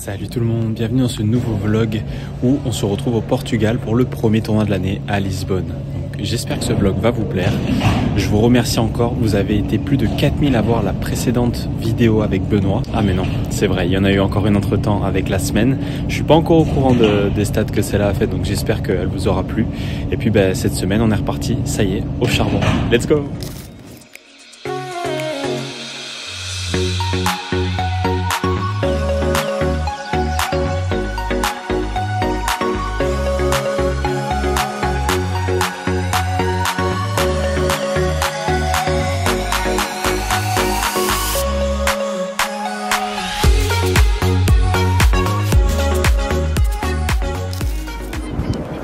Salut tout le monde, bienvenue dans ce nouveau vlog où on se retrouve au Portugal pour le premier tournoi de l'année à Lisbonne. Donc j'espère que ce vlog va vous plaire. Je vous remercie encore, vous avez été plus de 4000 à voir la précédente vidéo avec Benoît. Ah mais non, c'est vrai, il y en a eu encore une entre temps avec la semaine. Je suis pas encore au courant des stats que celle-là a fait, donc j'espère qu'elle vous aura plu. Et puis cette semaine on est reparti, ça y est, au charbon. Let's go!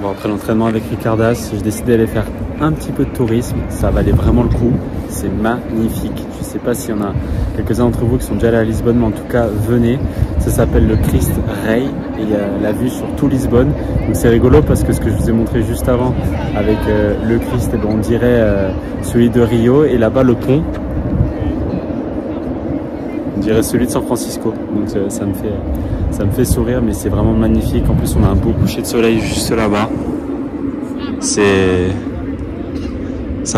Bon, après l'entraînement avec Ricardas, j'ai décidé d'aller faire un petit peu de tourisme. Ça valait vraiment le coup. C'est magnifique. Je ne sais pas s'il y en a quelques-uns d'entre vous qui sont déjà allés à Lisbonne, mais en tout cas, venez. Ça s'appelle le Cristo Rei et il y a la vue sur tout Lisbonne. Donc c'est rigolo parce que ce que je vous ai montré juste avant avec le Christ, on dirait celui de Rio et là-bas le pont. On dirait celui de San Francisco. Donc ça me fait sourire, mais c'est vraiment magnifique. En plus, on a un beau coucher de soleil juste là-bas. Ça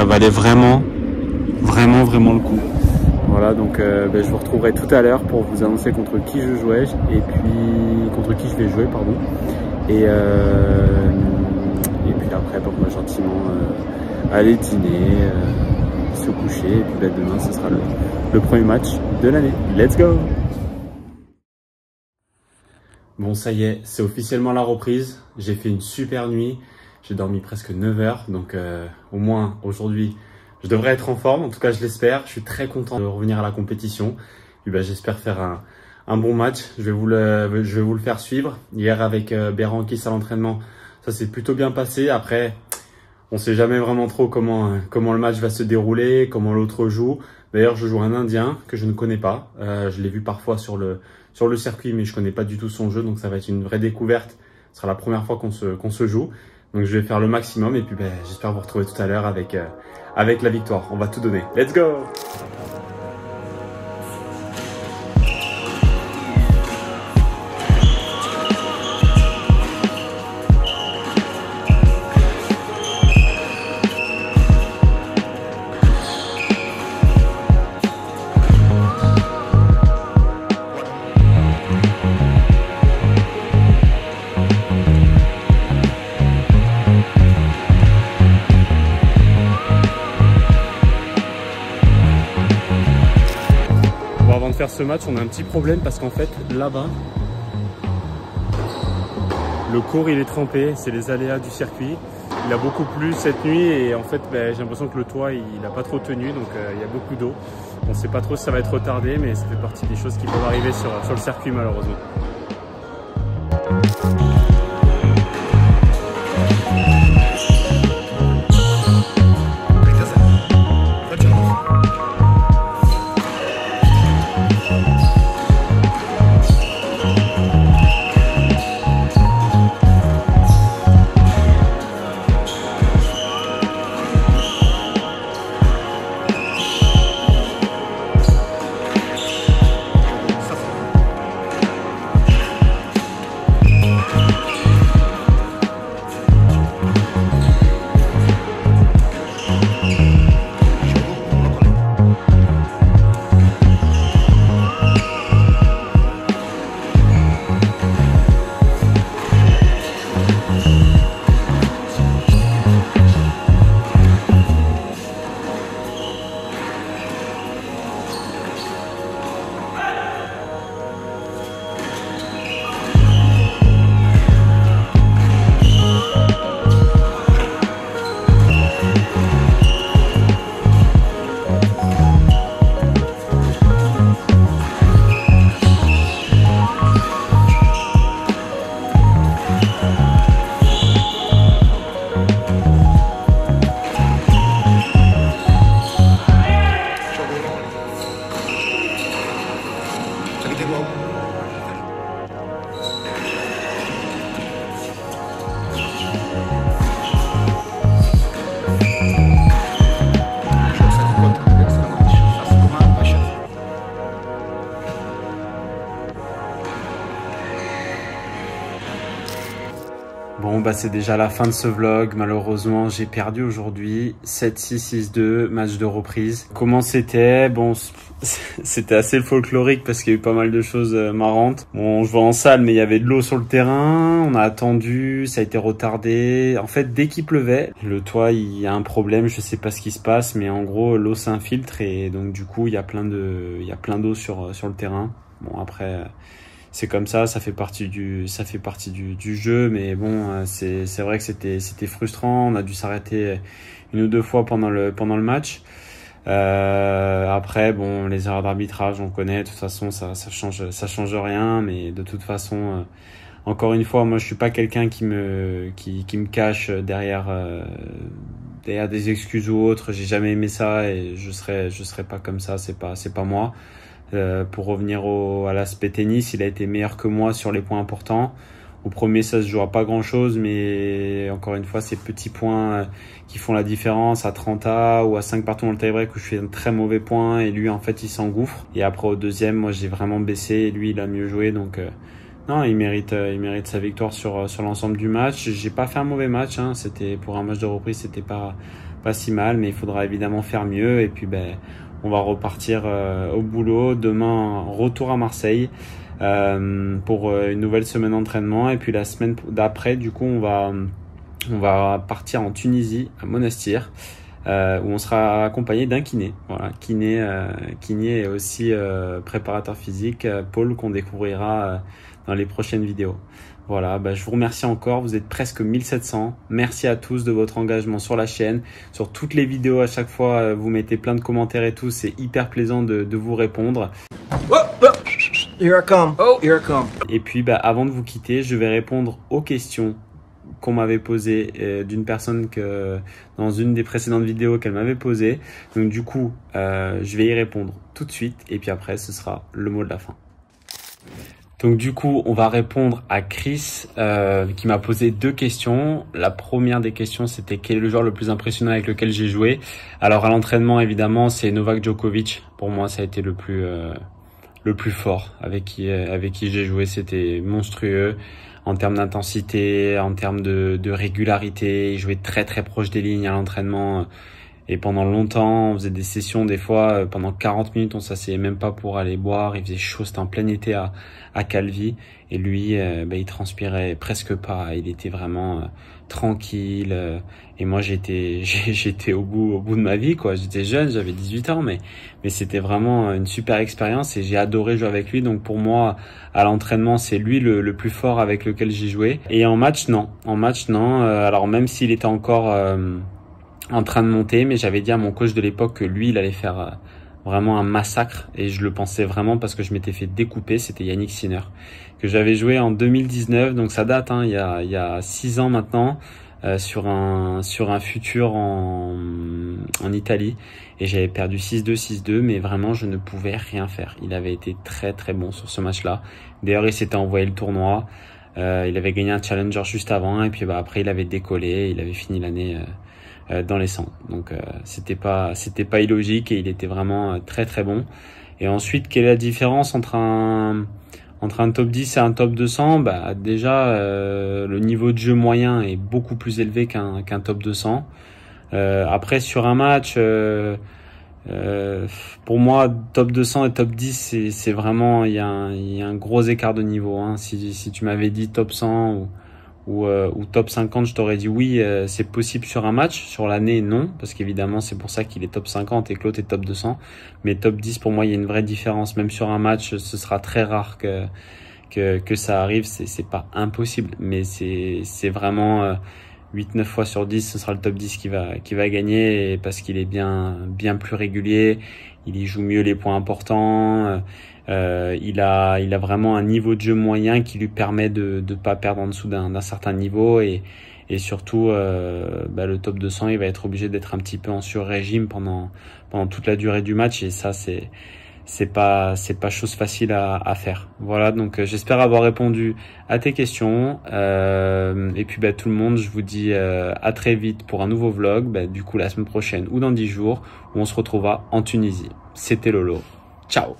valait vraiment le coup. Voilà, donc je vous retrouverai tout à l'heure pour vous annoncer contre qui je jouais et puis contre qui je vais jouer, pardon. Et puis après, on va gentiment aller dîner, se coucher. Et puis demain, ce sera le premier match de l'année. Let's go! Bon, ça y est, c'est officiellement la reprise. J'ai fait une super nuit. J'ai dormi presque 9 heures. Donc, au moins, aujourd'hui, je devrais être en forme. En tout cas, je l'espère. Je suis très content de revenir à la compétition. Et j'espère faire un bon match. Je vais vous le faire suivre. Hier, avec Berankis à l'entraînement, ça s'est plutôt bien passé. Après, on sait jamais vraiment trop comment le match va se dérouler, comment l'autre joue. D'ailleurs, je joue un Indien que je ne connais pas. Je l'ai vu parfois sur le circuit, mais je connais pas du tout son jeu, donc ça va être une vraie découverte. Ce sera la première fois qu'on se joue. Donc je vais faire le maximum et puis j'espère vous retrouver tout à l'heure avec la victoire. On va tout donner. Let's go! Avant de faire ce match, on a un petit problème parce qu'en fait, là-bas, le court il est trempé, c'est les aléas du circuit. Il a beaucoup plu cette nuit et en fait, j'ai l'impression que le toit il n'a pas trop tenu, donc il y a beaucoup d'eau. On ne sait pas trop si ça va être retardé, mais ça fait partie des choses qui peuvent arriver sur le circuit malheureusement. Bon bah c'est déjà la fin de ce vlog, malheureusement j'ai perdu aujourd'hui, 7-6, 6-2, match de reprise. Comment c'était? Bon, c'était assez folklorique parce qu'il y a eu pas mal de choses marrantes. Bon, je vais en salle mais il y avait de l'eau sur le terrain, on a attendu, ça a été retardé. En fait, dès qu'il pleuvait, le toit il y a un problème, je sais pas ce qui se passe, mais en gros l'eau s'infiltre et donc du coup il y a plein d'eau sur le terrain. Bon après... c'est comme ça fait partie du jeu, mais bon, c'est vrai que c'était frustrant. On a dû s'arrêter une ou deux fois pendant le match. Après, bon, les erreurs d'arbitrage, on connaît. De toute façon, ça change rien. Mais de toute façon, encore une fois, moi, je suis pas quelqu'un qui me cache derrière des excuses ou autres. J'ai jamais aimé ça et je serai pas comme ça. C'est pas moi. Pour revenir à l'aspect tennis, il a été meilleur que moi sur les points importants. Au premier, ça se joue à pas grand chose, mais encore une fois, ces petits points qui font la différence à 30A ou à 5 partout dans le tie-break où je fais un très mauvais point et lui, en fait, il s'engouffre. Et après, au deuxième, moi, j'ai vraiment baissé et lui, il a mieux joué. Donc, non, il mérite sa victoire sur l'ensemble du match. J'ai pas fait un mauvais match, hein. C'était, pour un match de reprise, c'était pas si mal, mais il faudra évidemment faire mieux. Et puis, on va repartir au boulot. Demain, retour à Marseille pour une nouvelle semaine d'entraînement. Et puis la semaine d'après, du coup, on va partir en Tunisie, à Monastir, où on sera accompagné d'un kiné. Voilà, kiné et aussi préparateur physique, Paul, qu'on découvrira dans les prochaines vidéos. Voilà, je vous remercie encore, vous êtes presque 1700. Merci à tous de votre engagement sur la chaîne, sur toutes les vidéos. À chaque fois, vous mettez plein de commentaires et tout, c'est hyper plaisant de vous répondre. Oh, here I come. Oh, here I come. Et puis, avant de vous quitter, je vais répondre aux questions qu'on m'avait posées d'une personne dans une des précédentes vidéos qu'elle m'avait posées. Donc du coup, je vais y répondre tout de suite et puis après, ce sera le mot de la fin. Donc du coup, on va répondre à Chris qui m'a posé deux questions. La première des questions, c'était quel est le joueur le plus impressionnant avec lequel j'ai joué. Alors à l'entraînement, évidemment, c'est Novak Djokovic. Pour moi, ça a été le plus fort avec qui j'ai joué. C'était monstrueux en termes d'intensité, en termes de régularité. Il jouait très très proche des lignes à l'entraînement. Et pendant longtemps, on faisait des sessions, des fois, pendant 40 minutes, on s'asseyait même pas pour aller boire. Il faisait chaud, c'était en plein été à Calvi. Et lui, il transpirait presque pas. Il était vraiment tranquille. Et moi, j'étais au bout de ma vie, quoi. J'étais jeune, j'avais 18 ans, mais c'était vraiment une super expérience et j'ai adoré jouer avec lui. Donc pour moi, à l'entraînement, c'est lui le plus fort avec lequel j'ai joué. Et en match, non. Alors même s'il était encore en train de monter, mais j'avais dit à mon coach de l'époque que lui, il allait faire vraiment un massacre et je le pensais vraiment parce que je m'étais fait découper. C'était Yannick Sinner que j'avais joué en 2019, donc ça date, hein, il y a 6 ans maintenant, sur un futur en Italie et j'avais perdu 6-2, 6-2, mais vraiment je ne pouvais rien faire. Il avait été très très bon sur ce match-là. D'ailleurs, il s'était envoyé le tournoi. Il avait gagné un challenger juste avant et puis après il avait décollé, il avait fini l'année dans les 100. Donc c'était pas illogique et il était vraiment très très bon. Et ensuite, quelle est la différence entre un top 10 et un top 200? Déjà le niveau de jeu moyen est beaucoup plus élevé qu'un top 200. Après sur un match, pour moi top 200 et top 10 c'est vraiment il y a un gros écart de niveau, hein. Si tu m'avais dit top 100 ou top 50, je t'aurais dit oui, c'est possible sur un match. Sur l'année, non, parce qu'évidemment c'est pour ça qu'il est top 50 et que l'autre est top 200. Mais top 10, pour moi, il y a une vraie différence. Même sur un match, ce sera très rare que ça arrive. C'est pas impossible, mais c'est vraiment 8-9 fois sur 10, ce sera le top 10 qui va gagner, et parce qu'il est bien plus régulier, il y joue mieux les points importants, il a vraiment un niveau de jeu moyen qui lui permet de pas perdre en dessous d'un certain niveau, et surtout le top 200, il va être obligé d'être un petit peu en sur-régime pendant toute la durée du match, et ça c'est pas chose facile à faire. Voilà, donc j'espère avoir répondu à tes questions, et puis tout le monde, je vous dis à très vite pour un nouveau vlog, du coup la semaine prochaine ou dans 10 jours, où on se retrouvera en Tunisie. C'était Lolo, ciao.